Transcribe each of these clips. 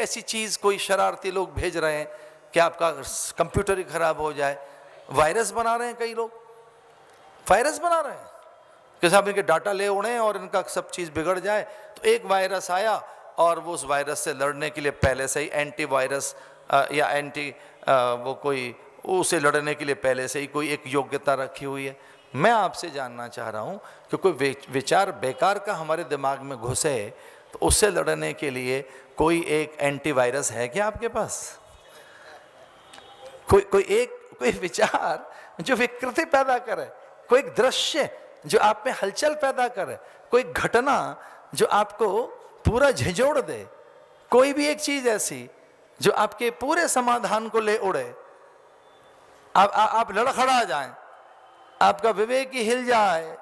ऐसी चीज़ कोई शरारती लोग भेज रहे हैं कि आपका कंप्यूटर ही खराब हो जाए। वायरस बना रहे हैं कई लोग, वायरस बना रहे हैं कि साहब इनके डाटा ले उड़े और इनका सब चीज़ बिगड़ जाए। तो एक वायरस आया और वो उस वायरस से लड़ने के लिए पहले से ही एंटी वायरस या एंटी वो कोई उसे लड़ने के लिए पहले से ही कोई एक योग्यता रखी हुई है। मैं आपसे जानना चाह रहा हूँ कि कोई विचार बेकार का हमारे दिमाग में घुसे तो उससे लड़ने के लिए कोई एक एंटीवायरस है क्या आपके पास? कोई विचार जो विकृति पैदा करे, कोई दृश्य जो आप में हलचल पैदा करे, कोई घटना जो आपको पूरा झिझोड़ दे, कोई भी एक चीज ऐसी जो आपके पूरे समाधान को ले उड़े, आप लड़खड़ा जाएं, आपका विवेक ही हिल जाए,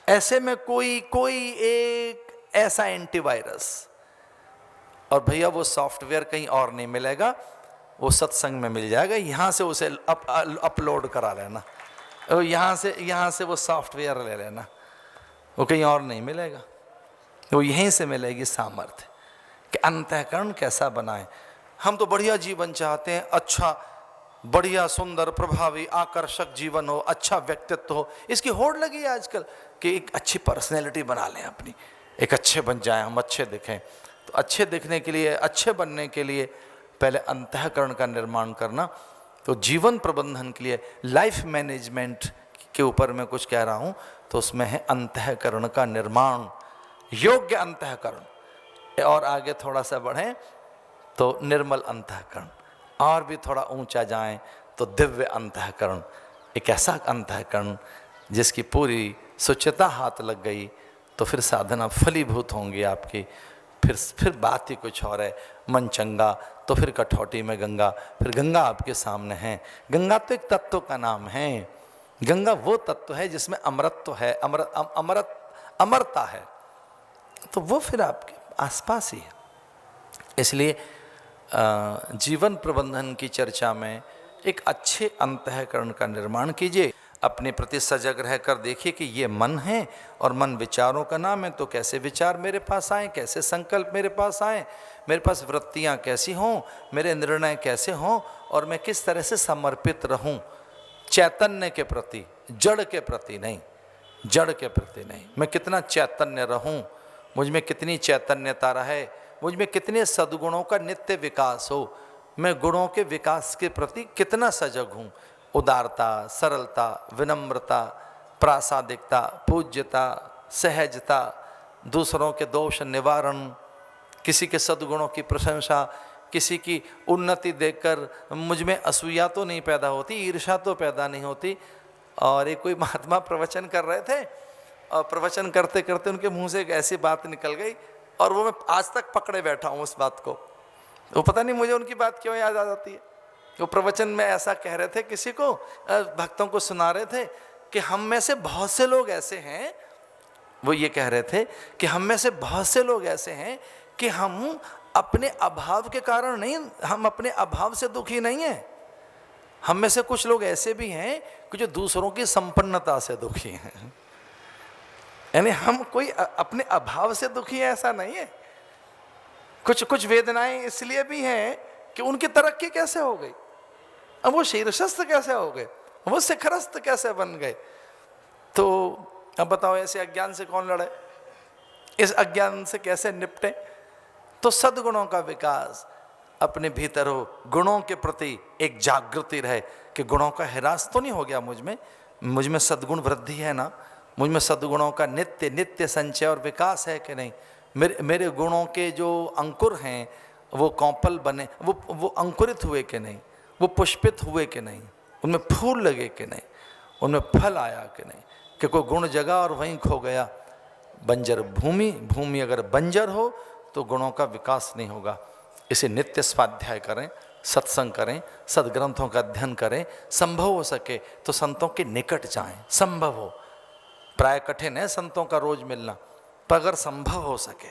ऐसे में कोई एक ऐसा एंटीवायरस। और भैया वो सॉफ्टवेयर कहीं और नहीं मिलेगा, वो सत्संग में मिल जाएगा। यहाँ से उसे अपलोड करा लेना, यहाँ से वो सॉफ्टवेयर ले लेना, वो कहीं और नहीं मिलेगा, वो यहीं से मिलेगी सामर्थ्य कि अंतःकरण कैसा बनाए। हम तो बढ़िया जीवन चाहते हैं, अच्छा बढ़िया सुंदर प्रभावी आकर्षक जीवन हो, अच्छा व्यक्तित्व हो, इसकी होड़ लगी है आजकल कि एक अच्छी पर्सनैलिटी बना लें अपनी, एक अच्छे बन जाएं, हम अच्छे दिखें। तो अच्छे दिखने के लिए, अच्छे बनने के लिए पहले अंतःकरण का निर्माण करना। तो जीवन प्रबंधन के लिए, लाइफ मैनेजमेंट के ऊपर मैं कुछ कह रहा हूँ तो उसमें है अंतःकरण का निर्माण, योग्य अंतःकरण। और आगे थोड़ा सा बढ़ें तो निर्मल अंतःकरण, और भी थोड़ा ऊंचा जाएं तो दिव्य अंतःकरण, एक ऐसा अंतःकरण जिसकी पूरी सुचिता हाथ लग गई तो फिर साधना फलीभूत होंगी आपकी। फिर बात ही कुछ और है, मन चंगा तो फिर कठौती में गंगा, फिर गंगा आपके सामने है। गंगा तो एक तत्व का नाम है, गंगा वो तत्व है जिसमें अमरत्व है, अमरता है, तो वो फिर आपके आसपास ही है। इसलिए जीवन प्रबंधन की चर्चा में एक अच्छे अंतःकरण का निर्माण कीजिए। अपने प्रति सजग रहकर देखिए कि ये मन है और मन विचारों का नाम है, तो कैसे विचार मेरे पास आए, कैसे संकल्प मेरे पास आए, मेरे पास वृत्तियाँ कैसी हों, मेरे निर्णय कैसे हों, और मैं किस तरह से समर्पित रहूं चैतन्य के प्रति, जड़ के प्रति नहीं, जड़ के प्रति नहीं। मैं कितना चैतन्य रहूं, मुझ में कितनी चैतन्यता रहे, मुझ में कितने सद्गुणों का नित्य विकास हो, मैं गुणों के विकास के प्रति कितना सजग हूँ। उदारता, सरलता, विनम्रता, प्रासादिकता, पूज्यता, सहजता, दूसरों के दोष निवारण, किसी के सद्गुणों की प्रशंसा, किसी की उन्नति देखकर मुझ में असूया तो नहीं पैदा होती, ईर्ष्या तो पैदा नहीं होती। और एक कोई महात्मा प्रवचन कर रहे थे और प्रवचन करते करते उनके मुंह से एक ऐसी बात निकल गई और वो मैं आज तक पकड़े बैठा हूँ उस बात को। वो पता नहीं मुझे उनकी बात क्यों याद आ जाती है। वो प्रवचन में ऐसा कह रहे थे, किसी को भक्तों को सुना रहे थे कि हम में से बहुत से लोग ऐसे हैं, वो ये कह रहे थे कि हम में से बहुत से लोग ऐसे हैं कि हम अपने अभाव के कारण नहीं, हम अपने अभाव से दुखी नहीं हैं। हम में से कुछ लोग ऐसे भी हैं कि जो दूसरों की संपन्नता से दुखी हैं। यानी हम कोई अपने अभाव से दुखी है ऐसा नहीं है। कुछ वेदनाएं इसलिए भी हैं कि उनकी तरक्की कैसे हो गई, अब वो शीर्षस्थ कैसे हो गए, वो शिखरस्थ कैसे बन गए। तो अब बताओ ऐसे अज्ञान से कौन लड़े, इस अज्ञान से कैसे निपटे। तो सद्गुणों का विकास अपने भीतर हो, गुणों के प्रति एक जागृति रहे कि गुणों का ह्रास तो नहीं हो गया मुझ में सद्गुण वृद्धि है ना, मुझ में सद्गुणों का नित्य नित्य संचय और विकास है कि नहीं। मेरे गुणों के जो अंकुर हैं वो कौपल बने, वो अंकुरित हुए कि नहीं, वो पुष्पित हुए कि नहीं, उनमें फूल लगे कि नहीं, उनमें फल आया कि नहीं, कि कोई गुण जगा और वहीं खो गया। बंजर भूमि अगर बंजर हो तो गुणों का विकास नहीं होगा। इसे नित्य स्वाध्याय करें, सत्संग करें, सदग्रंथों का अध्ययन करें, संभव हो सके तो संतों के निकट जाएं, संभव हो। प्राय कठिन है संतों का रोज मिलना, पर अगर संभव हो सके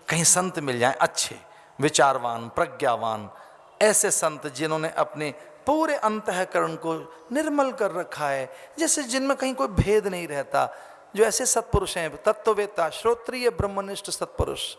कहीं संत मिल जाएं अच्छे, विचारवान, प्रज्ञावान, ऐसे संत जिन्होंने अपने पूरे अंतःकरण को निर्मल कर रखा है, जैसे जिनमें कहीं कोई भेद नहीं रहता, जो ऐसे सत्पुरुष हैं, तत्ववेता, श्रोत्रिय ब्रह्मनिष्ठ सत्पुरुष,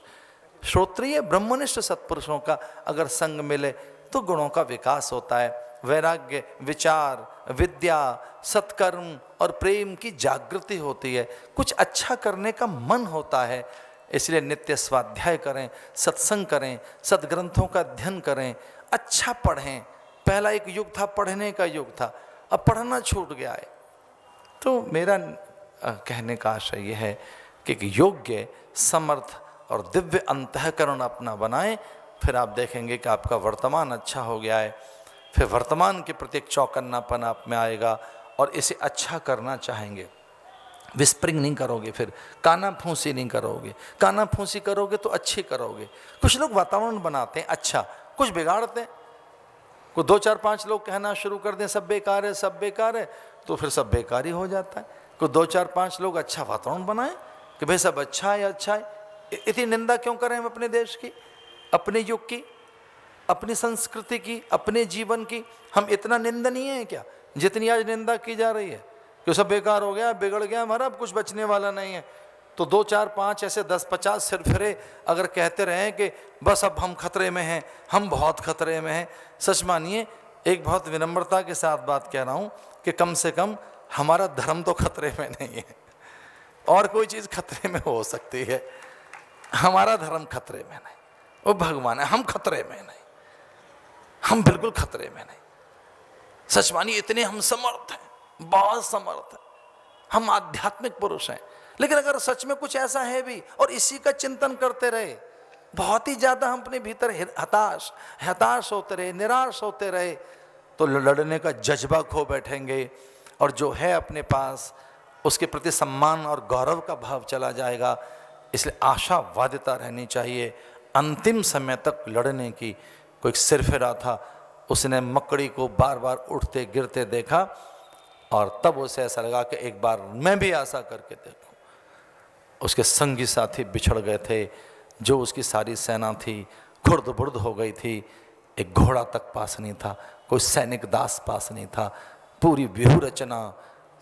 श्रोत्रिय ब्रह्मनिष्ठ सत्पुरुषों का अगर संग मिले तो गुणों का विकास होता है। वैराग्य, विचार, विद्या, सत्कर्म और प्रेम की जागृति होती है। कुछ अच्छा करने का मन होता है। इसलिए नित्य स्वाध्याय करें, सत्संग करें, सद्ग्रंथों का अध्ययन करें, अच्छा पढ़ें। पहला एक युग था, पढ़ने का युग था, अब पढ़ना छूट गया है। तो मेरा कहने का आशय यह है कि एक योग्य, समर्थ और दिव्य अंतःकरण अपना बनाएं, फिर आप देखेंगे कि आपका वर्तमान अच्छा हो गया है। फिर वर्तमान के प्रति एक चौकन्नापन आप में आएगा और इसे अच्छा करना चाहेंगे। विस्परिंग नहीं करोगे, फिर काना फूंसी नहीं करोगे। काना फूंसी करोगे तो अच्छी करोगे। कुछ लोग वातावरण बनाते हैं अच्छा, कुछ बिगाड़ते हैं। को 2 4 5 लोग कहना शुरू कर दें सब बेकार है, सब बेकार है, तो फिर सब बेकार ही हो जाता है। को 2 4 5 लोग अच्छा वातावरण बनाएं कि भाई सब अच्छा है, अच्छा है। इतनी निंदा क्यों करें हम अपने देश की, अपने युग की, अपनी संस्कृति की, अपने जीवन की? हम इतना निंदनीय है क्या जितनी आज निंदा की जा रही है कि सब बेकार हो गया, बिगड़ गया हमारा, अब कुछ बचने वाला नहीं है। तो 2 4 5 ऐसे 10 50 सिरफिरे अगर कहते रहें कि बस अब हम खतरे में हैं, हम बहुत खतरे में हैं, सच मानिए, एक बहुत विनम्रता के साथ बात कह रहा हूँ कि कम से कम हमारा धर्म तो खतरे में नहीं है। और कोई चीज़ खतरे में हो सकती है, हमारा धर्म खतरे में नहीं। वो भगवान है, हम खतरे में नहीं, हम बिल्कुल खतरे में नहीं। सच मानिए, इतने हम समर्थ हैं, बहुत समर्थ हैं, हम आध्यात्मिक पुरुष हैं। लेकिन अगर सच में कुछ ऐसा है भी और इसी का चिंतन करते रहे, बहुत ही ज्यादा हम अपने भीतर हताश होते रहे, निराश होते रहे, तो लड़ने का जज्बा खो बैठेंगे और जो है अपने पास उसके प्रति सम्मान और गौरव का भाव चला जाएगा। इसलिए आशावादिता रहनी चाहिए अंतिम समय तक लड़ने की। कोई सिरफिरा था, उसने मकड़ी को बार बार उठते गिरते देखा और तब उसे ऐसा लगा कि एक बार मैं भी ऐसा करके देखूं। उसके संगी साथी बिछड़ गए थे, जो उसकी सारी सेना थी खुर्द बुर्द हो गई थी। एक घोड़ा तक पास नहीं था, कोई सैनिक दास पास नहीं था। पूरी व्यूह रचना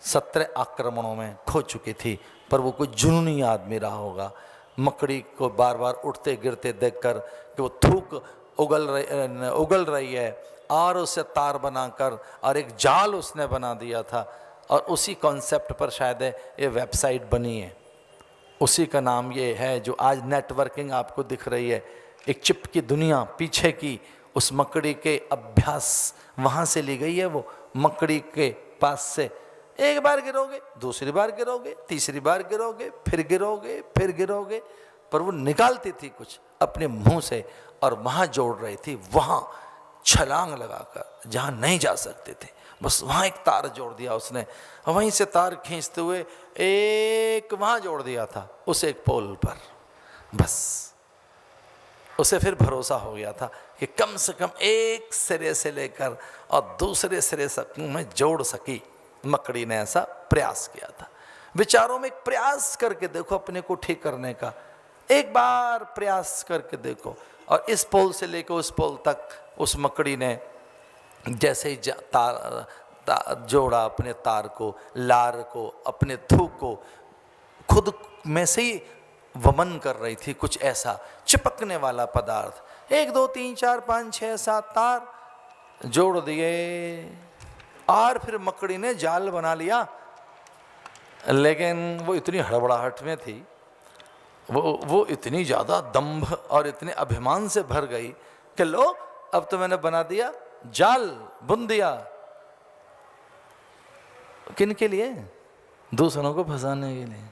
17 आक्रमणों में खो चुकी थी, पर वो कोई जुनूनी आदमी रहा होगा। मकड़ी को बार बार उठते गिरते देखकर कि वो थूक उगल रही है और उसे तार बनाकर और एक जाल उसने बना दिया था। और उसी कॉन्सेप्ट पर शायद ये वेबसाइट बनी है, उसी का नाम ये है जो आज नेटवर्किंग आपको दिख रही है। एक चिप की दुनिया पीछे की उस मकड़ी के अभ्यास वहाँ से ली गई है। वो मकड़ी के पास से एक बार गिरोगे, दूसरी बार गिरोगे, तीसरी बार गिरोगे, फिर गिरोगे, फिर गिरोगे, पर वो निकालती थी कुछ अपने मुंह से और वहाँ जोड़ रही थी, वहाँ छलांग लगाकर जहाँ नहीं जा सकते थे, बस वहाँ एक तार जोड़ दिया उसने। वहीं से तार खींचते हुए एक वहाँ जोड़ दिया था उस एक पोल पर। बस उसे फिर भरोसा हो गया था कि कम से कम एक सिरे से लेकर और दूसरे सिरे तक में जोड़ सकी। मकड़ी ने ऐसा प्रयास किया था। विचारों में एक प्रयास करके देखो अपने को ठीक करने का, एक बार प्रयास करके देखो। और इस पोल से लेकर उस पोल तक उस मकड़ी ने जैसे ही जोड़ा अपने तार को, लार को, अपने थूक को, खुद में से ही वमन कर रही थी कुछ ऐसा चिपकने वाला पदार्थ। 1 2 3 4 5 6 7 तार जोड़ दिए और फिर मकड़ी ने जाल बना लिया। लेकिन वो इतनी हड़बड़ाहट में थी, वो इतनी ज़्यादा दंभ और इतने अभिमान से भर गई कि लो अब तो मैंने बना दिया, जाल बुन दिया। किन के लिए? दूसरों को फंसाने के लिए।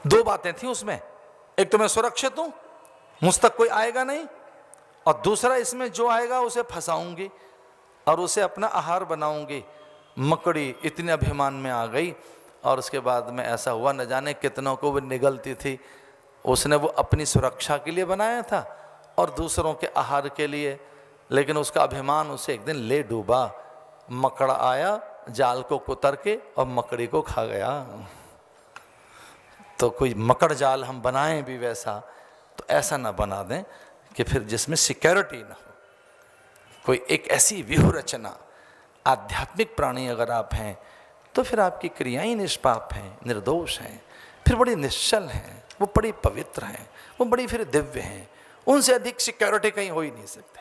2 बातें थी उसमें, एक तो मैं सुरक्षित हूं, मुझ तक कोई आएगा नहीं, और दूसरा इसमें जो आएगा उसे फंसाऊंगी और उसे अपना आहार बनाऊंगी। मकड़ी इतने अभिमान में आ गई और उसके बाद में ऐसा हुआ, न जाने कितनों को वो निगलती थी। उसने वो अपनी सुरक्षा के लिए बनाया था और दूसरों के आहार के लिए, लेकिन उसका अभिमान उसे एक दिन ले डूबा। मकड़ा आया जाल को कुतर के और मकड़ी को खा गया। तो कोई मकड़ जाल हम बनाएं भी वैसा, तो ऐसा ना बना दें कि फिर जिसमें सिक्योरिटी ना हो। कोई एक ऐसी व्यूह रचना, आध्यात्मिक प्राणी अगर आप हैं तो फिर आपकी क्रियाएं निष्पाप हैं, निर्दोष हैं। फिर बड़ी निश्चल हैं, वो बड़ी पवित्र हैं, वो बड़ी फिर दिव्य हैं। उनसे अधिक सिक्योरिटी कहीं हो ही नहीं सकती।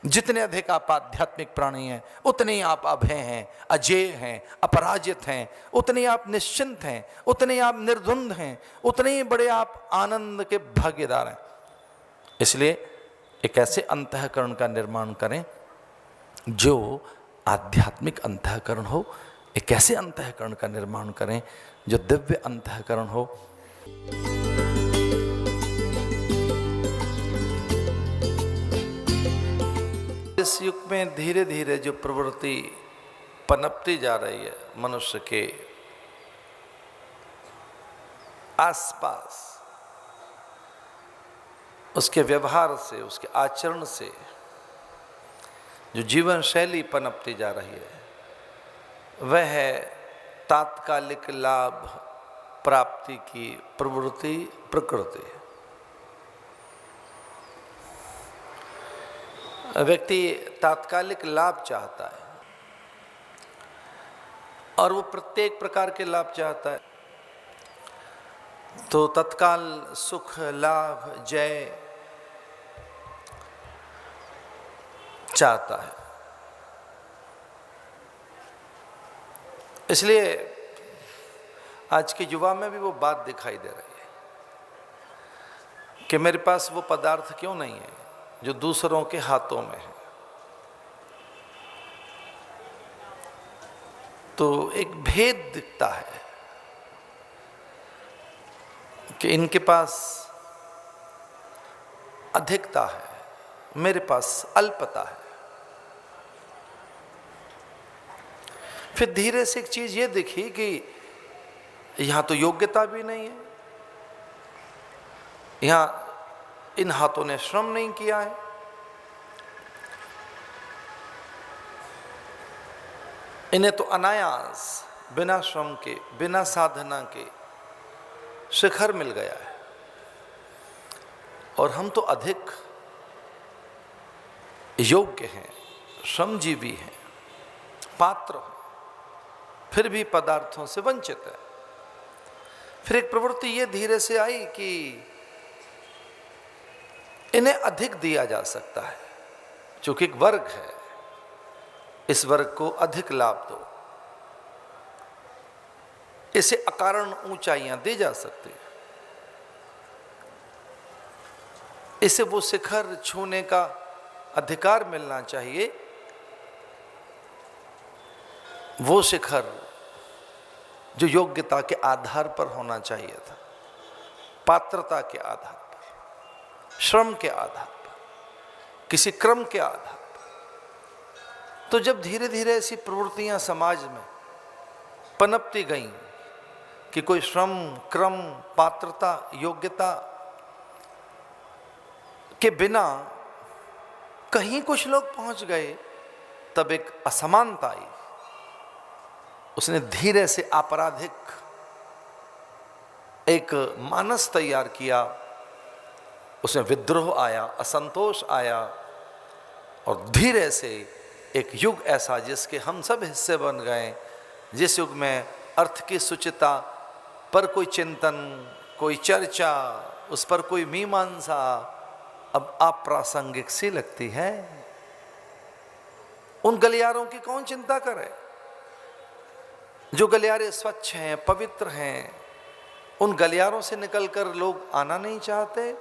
जितने अधिक आप आध्यात्मिक प्राणी हैं, उतने ही आप अभय हैं, अजेय हैं, अपराजित हैं, उतने ही आप निश्चिंत हैं, उतने ही आप निर्द्वंद हैं, उतने ही बड़े आप आनंद के भागीदार हैं। इसलिए एक ऐसे अंतःकरण का निर्माण करें जो आध्यात्मिक अंतःकरण हो, एक ऐसे अंतःकरण का निर्माण करें जो दिव्य अंतःकरण हो। इस युग में धीरे धीरे जो प्रवृत्ति पनपती जा रही है मनुष्य के आसपास, उसके व्यवहार से, उसके आचरण से जो जीवन शैली पनपती जा रही है, वह है तात्कालिक लाभ प्राप्ति की प्रवृत्ति, प्रकृति। व्यक्ति तात्कालिक लाभ चाहता है और वो प्रत्येक प्रकार के लाभ चाहता है। तो तत्काल सुख, लाभ, जय चाहता है। इसलिए आज के युवा में भी वो बात दिखाई दे रही है कि मेरे पास वो पदार्थ क्यों नहीं है जो दूसरों के हाथों में है। तो एक भेद दिखता है कि इनके पास अधिकता है, मेरे पास अल्पता है। फिर धीरे से एक चीज ये दिखी कि यहां तो योग्यता भी नहीं है, यहां इन हाथों ने श्रम नहीं किया है, इन्हें तो अनायास बिना श्रम के, बिना साधना के शिखर मिल गया है, और हम तो अधिक योग्य हैं, श्रमजीवी हैं, पात्र हैं, फिर भी पदार्थों से वंचित है। फिर एक प्रवृत्ति ये धीरे से आई कि इन्हें अधिक दिया जा सकता है, क्योंकि एक वर्ग है, इस वर्ग को अधिक लाभ दो, इसे अकारण ऊंचाइयां दी जा सकती है, इसे वो शिखर छूने का अधिकार मिलना चाहिए, वो शिखर जो योग्यता के आधार पर होना चाहिए था, पात्रता के आधार पर, श्रम के आधार पर, किसी क्रम के आधार पर। तो जब धीरे धीरे ऐसी प्रवृत्तियां समाज में पनपती गईं कि कोई श्रम, क्रम, पात्रता, योग्यता के बिना कहीं कुछ लोग पहुंच गए, तब एक असमानता आई। उसने धीरे से आपराधिक एक मानस तैयार किया, उसमें विद्रोह आया, असंतोष आया, और धीरे से एक युग ऐसा जिसके हम सब हिस्से बन गए, जिस युग में अर्थ की सुचिता पर कोई चिंतन, कोई चर्चा, उस पर कोई मीमांसा अब अप्रासंगिक सी लगती है। उन गलियारों की कौन चिंता करे? जो गलियारे स्वच्छ हैं, पवित्र हैं, उन गलियारों से निकलकर लोग आना नहीं चाहते।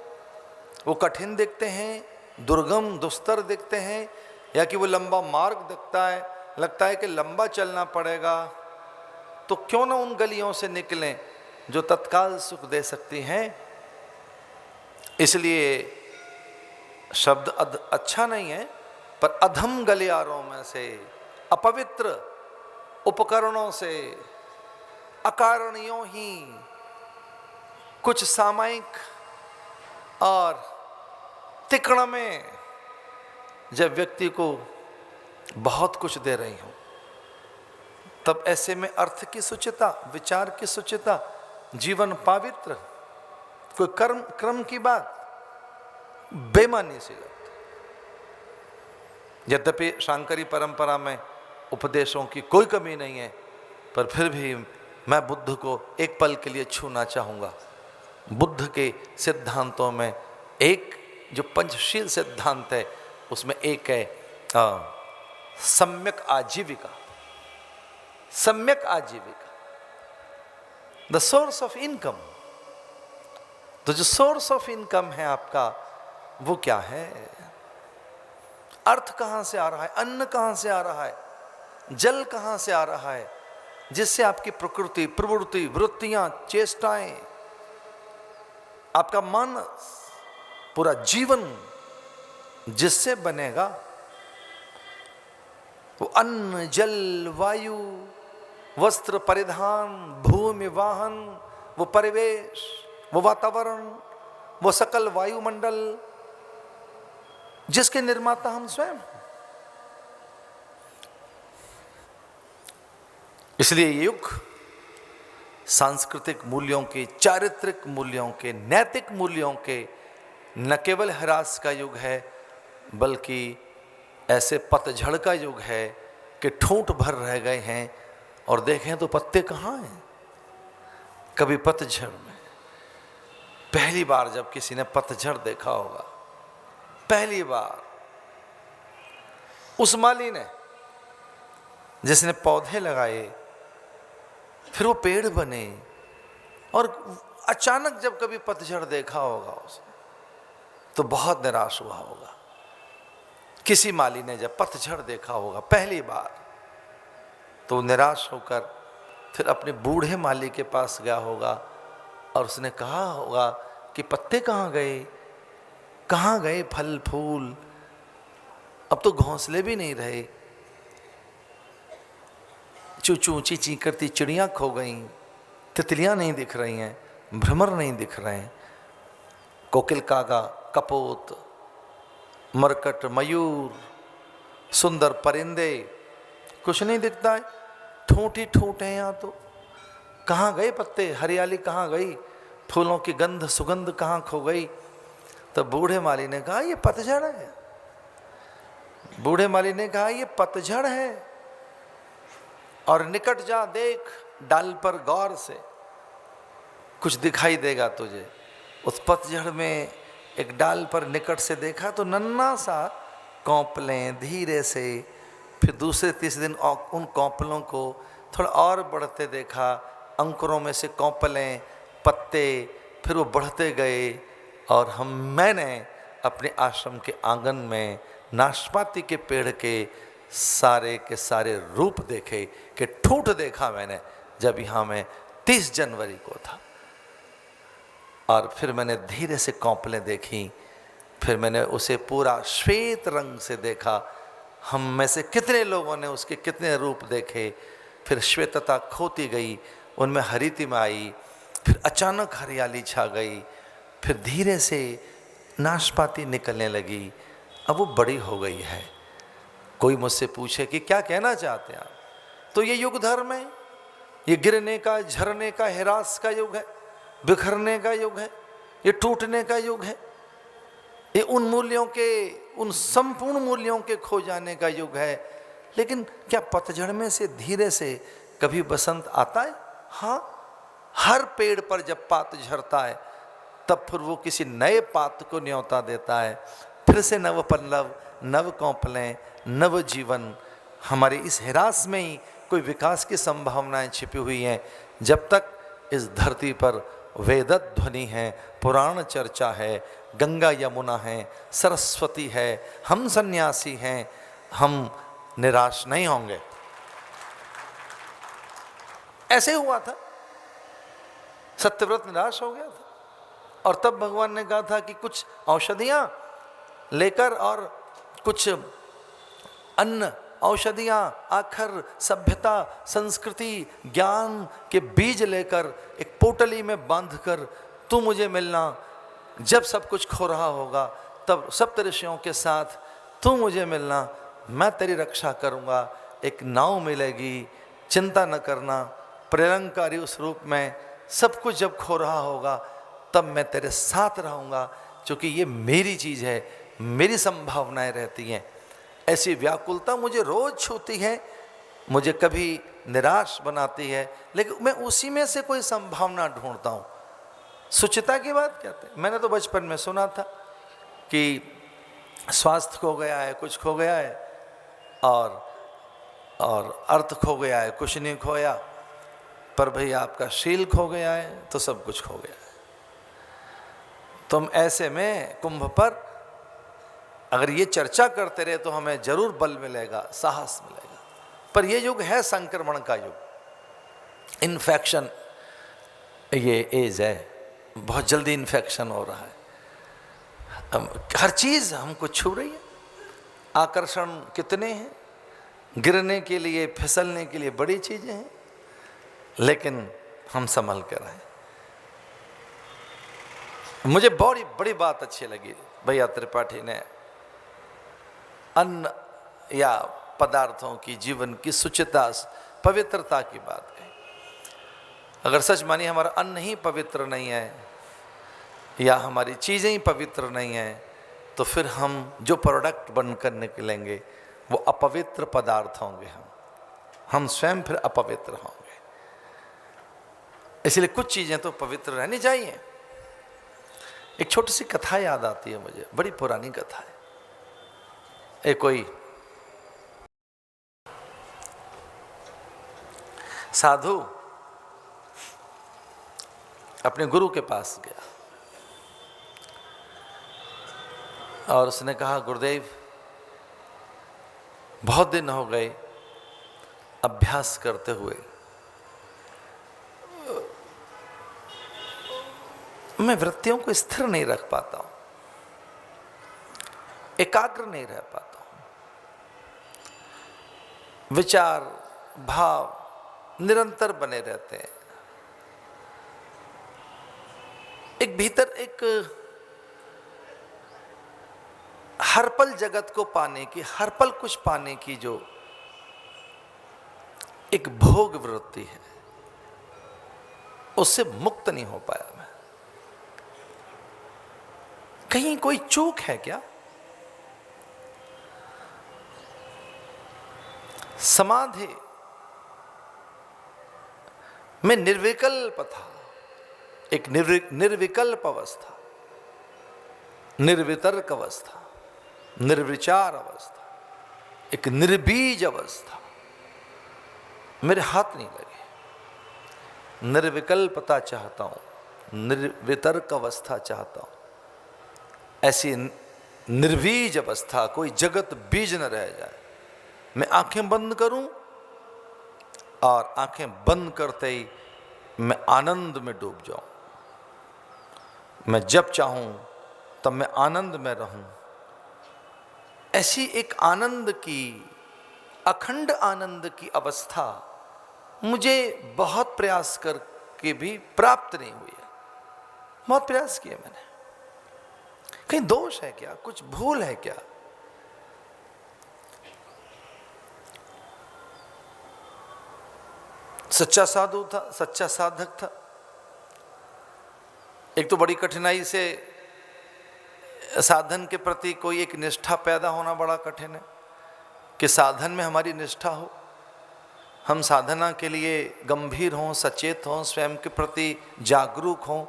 वो कठिन दिखते हैं, दुर्गम, दुस्तर दिखते हैं, या कि वो लंबा मार्ग दिखता है, लगता है कि लंबा चलना पड़ेगा। तो क्यों ना उन गलियों से निकलें जो तत्काल सुख दे सकती हैं। इसलिए शब्द अच्छा नहीं है, पर अधम गलियारों में से, अपवित्र उपकरणों से, अकारणियों ही कुछ सामयिक और तिकड़ में जब व्यक्ति को बहुत कुछ दे रही हूं, तब ऐसे में अर्थ की सुचिता, विचार की सुचिता, जीवन पवित्र, कोई कर्म क्रम की बात बेमानी से लगती। यद्यपि शांकरी परंपरा में उपदेशों की कोई कमी नहीं है, पर फिर भी मैं बुद्ध को एक पल के लिए छूना चाहूँगा। बुद्ध के सिद्धांतों में एक जो पंचशील सिद्धांत है उसमें एक है सम्यक आजीविका। सम्यक आजीविका, द सोर्स ऑफ इनकम। तो जो सोर्स ऑफ इनकम है आपका वो क्या है? अर्थ कहां से आ रहा है, अन्न कहां से आ रहा है, जल कहां से आ रहा है, जिससे आपकी प्रकृति, प्रवृत्ति, वृत्तियां, चेष्टाएं, आपका मानस, पूरा जीवन जिससे बनेगा वो अन्न, जल, वायु, वस्त्र परिधान, भूमि वाहन, वो परिवेश, वो वातावरण, वो सकल वायुमंडल जिसके निर्माता हम स्वयं। इसलिए ये युग सांस्कृतिक मूल्यों के, चारित्रिक मूल्यों के, नैतिक मूल्यों के न केवल ह्रास का युग है बल्कि ऐसे पतझड़ का युग है कि ठूंठ भर रह गए हैं और देखें तो पत्ते कहाँ हैं। कभी पतझड़ में पहली बार जब किसी ने पतझड़ देखा होगा, पहली बार उस माली ने जिसने पौधे लगाए, फिर वो पेड़ बने, और अचानक जब कभी पतझड़ देखा होगा उसने तो बहुत निराश हुआ होगा। किसी माली ने जब पतझड़ देखा होगा पहली बार तो निराश होकर फिर अपने बूढ़े माली के पास गया होगा और उसने कहा होगा कि पत्ते कहाँ गए, कहाँ गए फल फूल, अब तो घोंसले भी नहीं रहे, चू चू ची ची करती चिड़ियाँ खो गईं, तितलियाँ नहीं दिख रही हैं, भ्रमर नहीं दिख रहे हैं, कोकिल, कागा, कपोत, मरकट, मयूर, सुंदर परिंदे, कुछ नहीं दिखता है, ठूंठ ही ठूंठ है। यहाँ तो कहाँ गए पत्ते, हरियाली कहाँ गई, फूलों की गंध सुगंध कहाँ खो गई। तो बूढ़े माली ने कहा ये पतझड़ है। बूढ़े माली ने कहा ये पतझड़ है, और निकट जा देख डाल पर गौर से, कुछ दिखाई देगा तुझे। उस पतझड़ में एक डाल पर निकट से देखा तो नन्हा सा कौंपलें धीरे से, फिर दूसरे तीसरे दिन उन कौंपलों को थोड़ा और बढ़ते देखा, अंकुरों में से कौंपलें, पत्ते, फिर वो बढ़ते गए, और मैंने अपने आश्रम के आंगन में नाशपाती के पेड़ के सारे रूप देखे कि ठूंठ देखा मैंने जब यहाँ मैं 30 जनवरी को था। और फिर मैंने धीरे से कौंपलें देखी, फिर मैंने उसे पूरा श्वेत रंग से देखा। हम में से कितने लोगों ने उसके कितने रूप देखे। फिर श्वेतता खोती गई, उनमें हरितिमा आई, फिर अचानक हरियाली छा गई, फिर धीरे से नाशपाती निकलने लगी। अब वो बड़ी हो गई है। कोई मुझसे पूछे कि क्या कहना चाहते हैं आप, तो ये युग धर्म है, ये गिरने का, झरने का, ह्रास का युग है, बिखरने का युग है, ये टूटने का युग है, ये उन मूल्यों के, उन संपूर्ण मूल्यों के खो जाने का युग है। लेकिन क्या पतझड़ में से धीरे से कभी बसंत आता है? हाँ, हर पेड़ पर जब पात झरता है तब फिर वो किसी नए पात को न्योता देता है, फिर से नव पल्लव, नव कौंपलें, नव जीवन। हमारे इस ह्रास में ही कोई विकास की संभावनाएं छिपी हुई हैं। जब तक इस धरती पर वेदत ध्वनि है, पुराण चर्चा है, गंगा यमुना है, सरस्वती है, हम सन्यासी हैं, हम निराश नहीं होंगे। ऐसे हुआ था, सत्यव्रत निराश हो गया था, और तब भगवान ने कहा था कि कुछ औषधियां लेकर और कुछ अन्न, औषधियां, आखर, सभ्यता, संस्कृति, ज्ञान के बीज लेकर एक पोटली में बांधकर तू मुझे मिलना। जब सब कुछ खो रहा होगा तब सप्तऋषियों के साथ तू मुझे मिलना, मैं तेरी रक्षा करूंगा। एक नाव मिलेगी, चिंता न करना, प्रलंकारी उस रूप में। सब कुछ जब खो रहा होगा तब मैं तेरे साथ रहूंगा, क्योंकि ये मेरी चीज़ है, मेरी संभावनाएं रहती हैं। ऐसी व्याकुलता मुझे रोज छूती है मुझे कभी निराश बनाती है, लेकिन मैं उसी में से कोई संभावना ढूंढता हूँ। शुचिता की बात कहते हैं, मैंने तो बचपन में सुना था कि स्वास्थ्य खो गया है, कुछ खो गया है, और अर्थ खो गया है, कुछ नहीं खोया, पर भाई आपका शील खो गया है तो सब कुछ खो गया है। तुम ऐसे में कुंभ पर अगर ये चर्चा करते रहे तो हमें जरूर बल मिलेगा, साहस मिलेगा। पर ये युग है संक्रमण का युग, इन्फेक्शन, ये एज है, बहुत जल्दी इन्फेक्शन हो रहा है। हर चीज हमको छू रही है, आकर्षण कितने हैं, गिरने के लिए, फिसलने के लिए बड़ी चीजें हैं, लेकिन हम संभल कर रहे। मुझे बड़ी बड़ी बात अच्छी लगी भैया त्रिपाठी ने अन्न या पदार्थों की, जीवन की शुचिता, पवित्रता की बात कही। अगर सच मानिए हमारा अन्न ही पवित्र नहीं है या हमारी चीज़ें ही पवित्र नहीं है, तो फिर हम जो प्रोडक्ट बनकर निकलेंगे वो अपवित्र पदार्थ होंगे, हम स्वयं फिर अपवित्र होंगे। इसलिए कुछ चीज़ें तो पवित्र रहनी चाहिए। एक छोटी सी कथा याद आती है मुझे, बड़ी पुरानी कथा है। एक कोई साधु अपने गुरु के पास गया और उसने कहा, गुरुदेव बहुत दिन हो गए अभ्यास करते हुए, मैं वृत्तियों को स्थिर नहीं रख पाता हूं, एकाग्र नहीं रह पाता हूं, विचार भाव निरंतर बने रहते हैं। एक भीतर एक हर पल जगत को पाने की, हर पल कुछ पाने की जो एक भोग वृत्ति है, उससे मुक्त नहीं हो पाया मैं। कहीं कोई चूक है क्या? समाधि में निर्विकल्प था, एक निर्विकल्प अवस्था, निर्वितर्क अवस्था, निर्विचार अवस्था, एक निर्बीज अवस्था मेरे हाथ नहीं लगे। निर्विकल्पता चाहता हूं, निर्वितर्क अवस्था चाहता हूं, ऐसी निर्बीज अवस्था, कोई जगत बीज न रह जाए। मैं आंखें बंद करूं और आंखें बंद करते ही मैं आनंद में डूब जाऊं। मैं जब चाहूं तब मैं आनंद में रहूं। ऐसी एक आनंद की, अखंड आनंद की अवस्था मुझे बहुत प्रयास करके भी प्राप्त नहीं हुई है। बहुत प्रयास किए मैंने। कहीं दोष है क्या? कुछ भूल है क्या? सच्चा साधु था, सच्चा साधक था। एक तो बड़ी कठिनाई से साधन के प्रति कोई एक निष्ठा पैदा होना बड़ा कठिन है कि साधन में हमारी निष्ठा हो, हम साधना के लिए गंभीर हों, सचेत हों, स्वयं के प्रति जागरूक हों,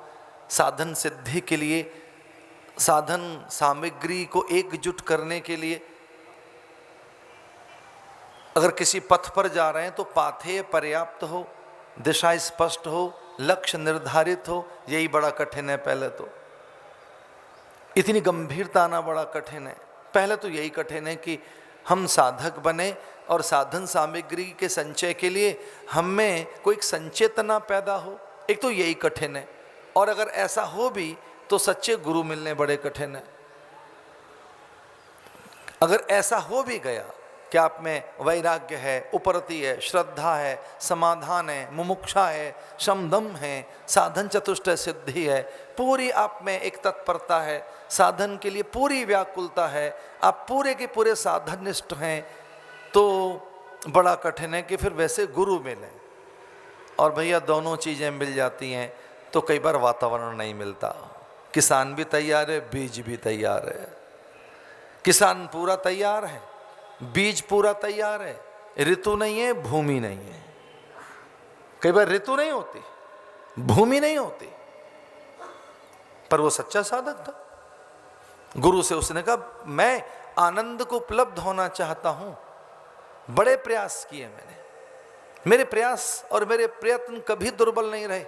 साधन सिद्धि के लिए, साधन सामग्री को एकजुट करने के लिए। अगर किसी पथ पर जा रहे हैं तो पाथेय पर्याप्त हो, दिशा स्पष्ट हो, लक्ष्य निर्धारित हो, यही बड़ा कठिन है। पहले तो इतनी गंभीरता आना बड़ा कठिन है। पहले तो यही कठिन है कि हम साधक बने और साधन सामग्री के संचय के लिए हम में कोई एक संचेतना पैदा हो, एक तो यही कठिन है। और अगर ऐसा हो भी तो सच्चे गुरु मिलने बड़े कठिन है। अगर ऐसा हो भी गया कि आप में वैराग्य है, उपरति है, श्रद्धा है, समाधान है, मुमुक्षा है, शमदम है, साधन चतुष्टय सिद्धि है, पूरी आप में एक तत्परता है, साधन के लिए पूरी व्याकुलता है, आप पूरे के पूरे साधननिष्ठ हैं, तो बड़ा कठिन है कि फिर वैसे गुरु मिले। और भैया दोनों चीज़ें मिल जाती हैं तो कई बार वातावरण नहीं मिलता। किसान भी तैयार है, बीज भी तैयार है। किसान पूरा तैयार है, बीज पूरा तैयार है, ऋतु नहीं है, भूमि नहीं है। कई बार ऋतु नहीं होती, भूमि नहीं होती, पर वो सच्चा साधक था। गुरु से उसने कहा मैं आनंद को उपलब्ध होना चाहता हूं, बड़े प्रयास किए मैंने, मेरे प्रयास और मेरे प्रयत्न कभी दुर्बल नहीं रहे,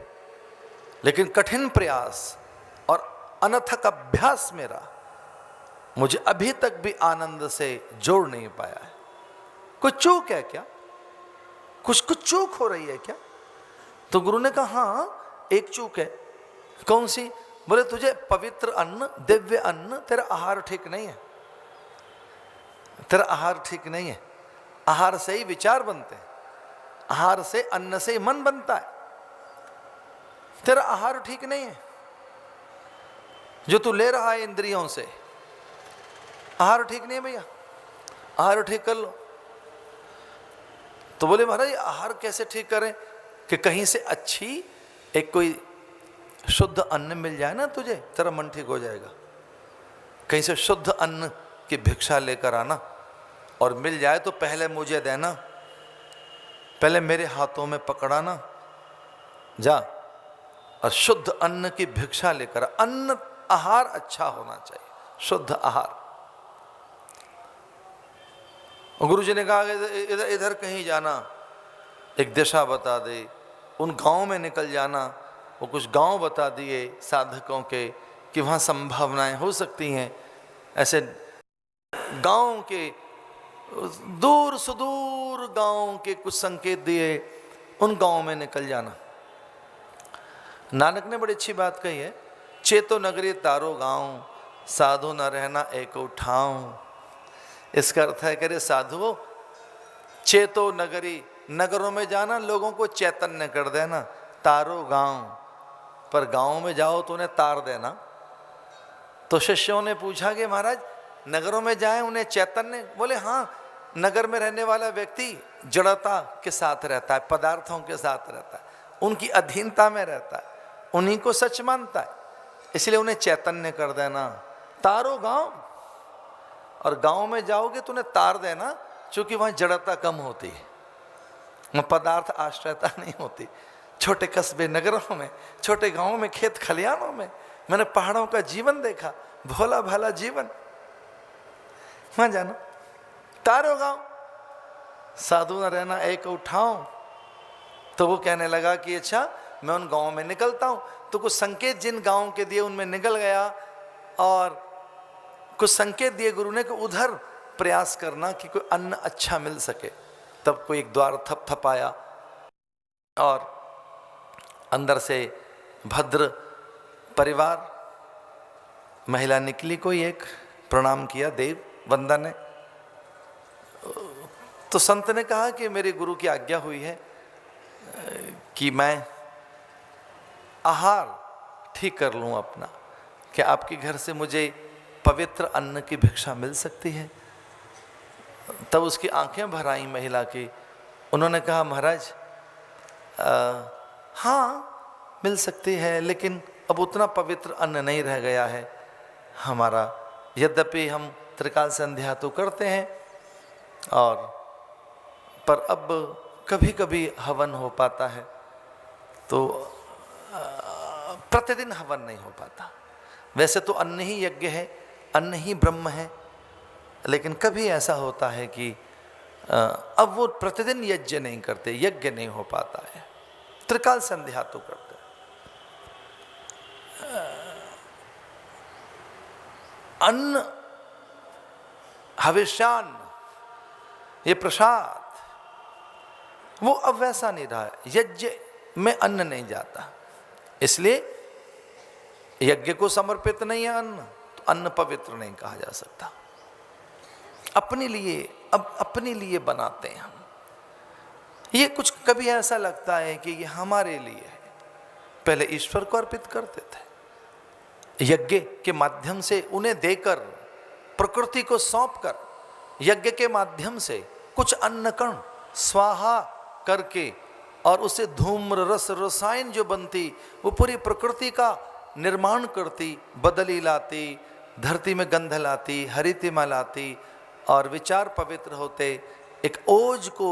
लेकिन कठिन प्रयास और अनथक अभ्यास मेरा मुझे अभी तक भी आनंद से जोड़ नहीं पाया है। कुछ चूक है क्या? कुछ चूक हो रही है क्या? तो गुरु ने कहा हाँ एक चूक है। कौन सी? बोले तुझे पवित्र अन्न, दिव्य अन्न, तेरा आहार ठीक नहीं है, तेरा आहार ठीक नहीं है। आहार से ही विचार बनते हैं, आहार से, अन्न से मन बनता है। तेरा आहार ठीक नहीं है, जो तू ले रहा है इंद्रियों से, आहार ठीक नहीं है भैया, आहार ठीक कर लो। तो बोले महाराज आहार कैसे ठीक करें कि कहीं से अच्छी एक कोई शुद्ध अन्न मिल जाए ना तुझे, तेरा मन ठीक हो जाएगा। कहीं से शुद्ध अन्न की भिक्षा लेकर आना, और मिल जाए तो पहले मुझे देना, पहले मेरे हाथों में पकड़ाना, जा और शुद्ध अन्न की भिक्षा लेकर। अन्न आहार अच्छा होना चाहिए, शुद्ध आहार। गुरु जी ने कहा इधर इधर कहीं जाना, एक दिशा बता दे, उन गांव में निकल जाना। वो कुछ गांव बता दिए साधकों के कि वहाँ संभावनाएं हो सकती हैं। ऐसे गांव के दूर सुदूर गांव के कुछ संकेत दिए, उन गांव में निकल जाना। नानक ने बड़ी अच्छी बात कही है, चेतो नगरी तारो गांव, साधु न रहना एको ठाव। इसका अर्थ है कि साधुओं, चेतो नगरी, नगरों में जाना, लोगों को चैतन्य कर देना, तारो गांव, पर गांव में जाओ तो उन्हें तार देना। तो शिष्यों ने पूछा कि महाराज नगरों में जाएं उन्हें चैतन्य? बोले हाँ, नगर में रहने वाला व्यक्ति जड़ता के साथ रहता है, पदार्थों के साथ रहता है, उनकी अधीनता में रहता है, उन्हीं को सच मानता है, इसलिए उन्हें चैतन्य कर देना। तारो गांव, और गांव में जाओगे तो उन्हें तार देना, क्योंकि वहां जड़ता कम होती है, वहां पदार्थ आश्रयता नहीं होती। छोटे कस्बे नगरों में, छोटे गांवों में, खेत खलियानों में मैंने पहाड़ों का जीवन देखा, भोला भाला जीवन। वहां जाना, तारो गांव, साधु न रहना एक उठाओ। तो वो कहने लगा कि अच्छा मैं उन गांवों में निकलता हूं। तो कुछ संकेत जिन गांवों के दिए उनमें निकल गया, और कुछ संकेत दिए गुरु ने कि उधर प्रयास करना कि कोई अन्न अच्छा मिल सके। तब कोई एक द्वार थपथपाया और अंदर से भद्र परिवार महिला निकली। कोई एक प्रणाम किया, देव वंदन है। तो संत ने कहा कि मेरे गुरु की आज्ञा हुई है कि मैं आहार ठीक कर लूँ अपना, कि आपके घर से मुझे पवित्र अन्न की भिक्षा मिल सकती है। तब उसकी आंखें भर आई महिला की। उन्होंने कहा महाराज हाँ मिल सकती है, लेकिन अब उतना पवित्र अन्न नहीं रह गया है हमारा। यद्यपि हम त्रिकाल संध्या तो करते हैं, और पर अब कभी कभी हवन हो पाता है, तो प्रतिदिन हवन नहीं हो पाता। वैसे तो अन्न ही यज्ञ है, अन्न ही ब्रह्म है, लेकिन कभी ऐसा होता है कि अब वो प्रतिदिन यज्ञ नहीं करते, यज्ञ नहीं हो पाता है, त्रिकाल संध्या तो करते। अन्न, हविष्यान्न, ये प्रसाद, वो अब वैसा नहीं रहा है। यज्ञ में अन्न नहीं जाता, इसलिए यज्ञ को समर्पित नहीं है अन्न, तो अन्न पवित्र नहीं कहा जा सकता। अपने लिए, अब अपने लिए बनाते हैं हम। ये कुछ कभी ऐसा लगता है कि ये हमारे लिए है, पहले ईश्वर को अर्पित करते थे। यज्ञ के माध्यम से उन्हें देकर, प्रकृति को सौंपकर, यज्ञ के माध्यम से कुछ अन्न कण स्वाहा करके, और उसे धूम्र रस रसायन जो बनती, वो पूरी प्रकृति का निर्माण करती, बदली लाती, धरती में गंध लाती, हरितिमा लाती, और विचार पवित्र होते, एक ओज को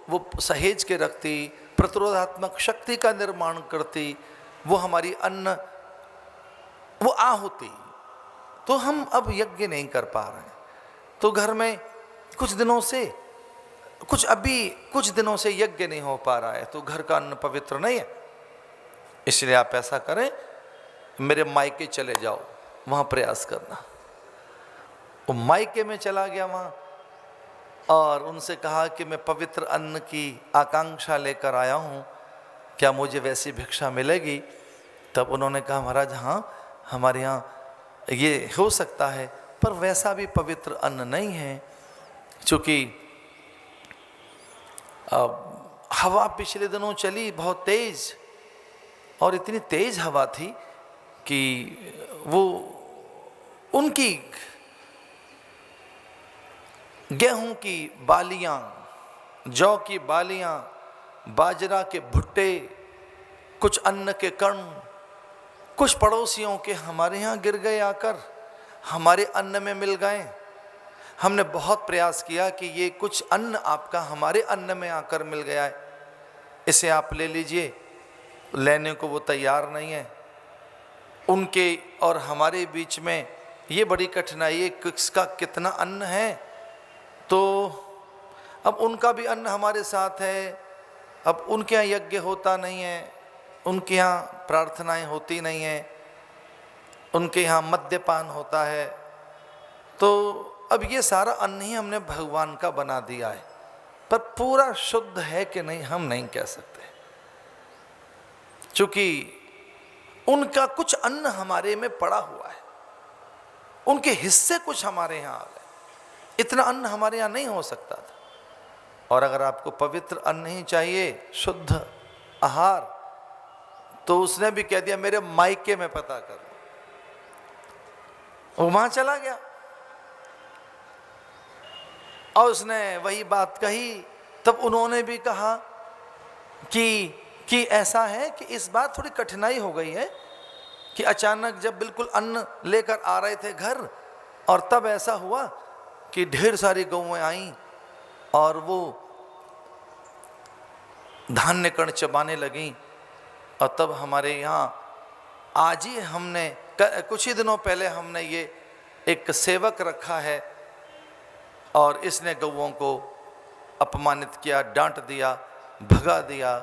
वो सहेज के रखती, प्रतिरोधात्मक शक्ति का निर्माण करती, वो हमारी अन्न, वो आहुति। तो हम अब यज्ञ नहीं कर पा रहे हैं, तो घर में कुछ दिनों से यज्ञ नहीं हो पा रहा है, तो घर का अन्न पवित्र नहीं है। इसलिए आप ऐसा करें, मेरे मायके चले जाओ, वहाँ प्रयास करना। वो मायके में चला गया वहाँ और उनसे कहा कि मैं पवित्र अन्न की आकांक्षा लेकर आया हूँ, क्या मुझे वैसी भिक्षा मिलेगी? तब उन्होंने कहा, महाराज हाँ, हमारे यहाँ ये हो सकता है, पर वैसा भी पवित्र अन्न नहीं है, क्योंकि हवा पिछले दिनों चली बहुत तेज, और इतनी तेज हवा थी कि वो उनकी गेहूं की बालियां, जौ की बालियां, बाजरा के भुट्टे, कुछ अन्न के कण, कुछ पड़ोसियों के हमारे यहाँ गिर गए, आकर हमारे अन्न में मिल गए। हमने बहुत प्रयास किया कि ये कुछ अन्न आपका हमारे अन्न में आकर मिल गया है, इसे आप ले लीजिए। लेने को वो तैयार नहीं है। उनके और हमारे बीच में ये बड़ी कठिनाई है, किसका कितना अन्न है। तो अब उनका भी अन्न हमारे साथ है, अब उनके यहाँ यज्ञ होता नहीं है, उनके यहाँ प्रार्थनाएं होती नहीं हैं, उनके यहाँ मद्यपान होता है। तो अब ये सारा अन्न ही हमने भगवान का बना दिया है, पर पूरा शुद्ध है कि नहीं हम नहीं कह सकते, क्योंकि उनका कुछ अन्न हमारे में पड़ा हुआ है, उनके हिस्से कुछ हमारे यहाँ आ गए। इतना अन्न हमारे यहाँ नहीं हो सकता था। और अगर आपको पवित्र अन्न ही चाहिए, शुद्ध आहार, तो उसने भी कह दिया मेरे मायके में पता करो। वो वहां चला गया और उसने वही बात कही। तब उन्होंने भी कहा कि ऐसा है कि इस बार थोड़ी कठिनाई हो गई है कि अचानक जब बिल्कुल अन्न लेकर आ रहे थे घर, और तब ऐसा हुआ कि ढेर सारी गौएं आईं और वो धान्य कण चबाने लगीं। और तब हमारे यहाँ आज ही हमने कुछ ही दिनों पहले हमने ये एक सेवक रखा है, और इसने गौओं को अपमानित किया, डांट दिया, भगा दिया,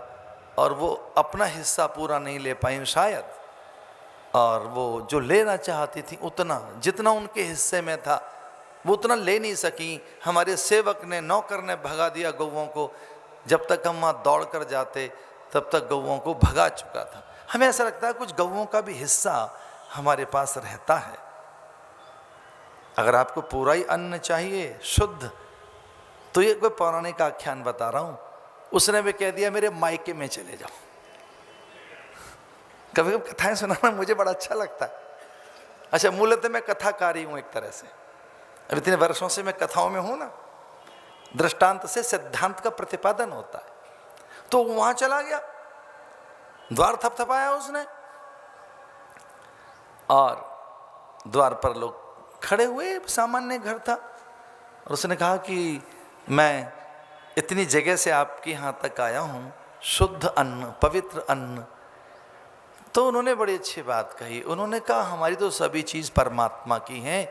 और वो अपना हिस्सा पूरा नहीं ले पाई शायद, और वो जो लेना चाहती थी उतना, जितना उनके हिस्से में था वो उतना ले नहीं सकी। हमारे सेवक ने, नौकर ने भगा दिया गौओं को। जब तक हम वहाँ दौड़ कर जाते तब तक गौओं को भगा चुका था। हमें ऐसा लगता है कुछ गौओं का भी हिस्सा हमारे पास रहता है। अगर आपको पूरा ही अन्न चाहिए शुद्ध, तो ये कोई पौराणिक आख्यान बता रहा हूँ, उसने भी कह दिया मेरे मायके में चले जाओ। कभी कभी कथाएं सुनाना मुझे बड़ा अच्छा लगता है। अच्छा, मूलतः मैं कथाकारी हूँ एक तरह से, अब इतने वर्षों से मैं कथाओं में हूँ ना, दृष्टांत से सिद्धांत का प्रतिपादन होता है। तो वहां चला गया, द्वार थपथपाया उसने, और द्वार पर लोग खड़े हुए, सामान्य घर था, और उसने कहा कि मैं इतनी जगह से आपके यहाँ तक आया हूँ, शुद्ध अन्न, पवित्र अन्न। तो उन्होंने बड़ी अच्छी बात कही। उन्होंने कहा हमारी तो सभी चीज़ परमात्मा की हैं,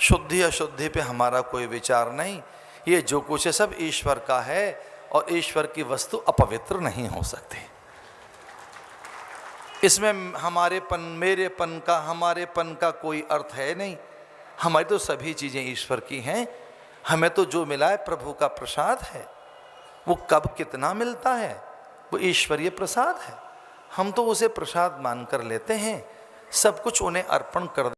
शुद्धि अशुद्धि पे हमारा कोई विचार नहीं, ये जो कुछ है सब ईश्वर का है, और ईश्वर की वस्तु अपवित्र नहीं हो सकती। इसमें हमारेपन, मेरेपन का, हमारेपन का कोई अर्थ है नहीं। हमारी तो सभी चीज़ें ईश्वर की हैं, हमें तो जो मिला है प्रभु का प्रसाद है। वो कब कितना मिलता है वो ईश्वरीय प्रसाद है, हम तो उसे प्रसाद मानकर लेते हैं, सब कुछ उन्हें अर्पण कर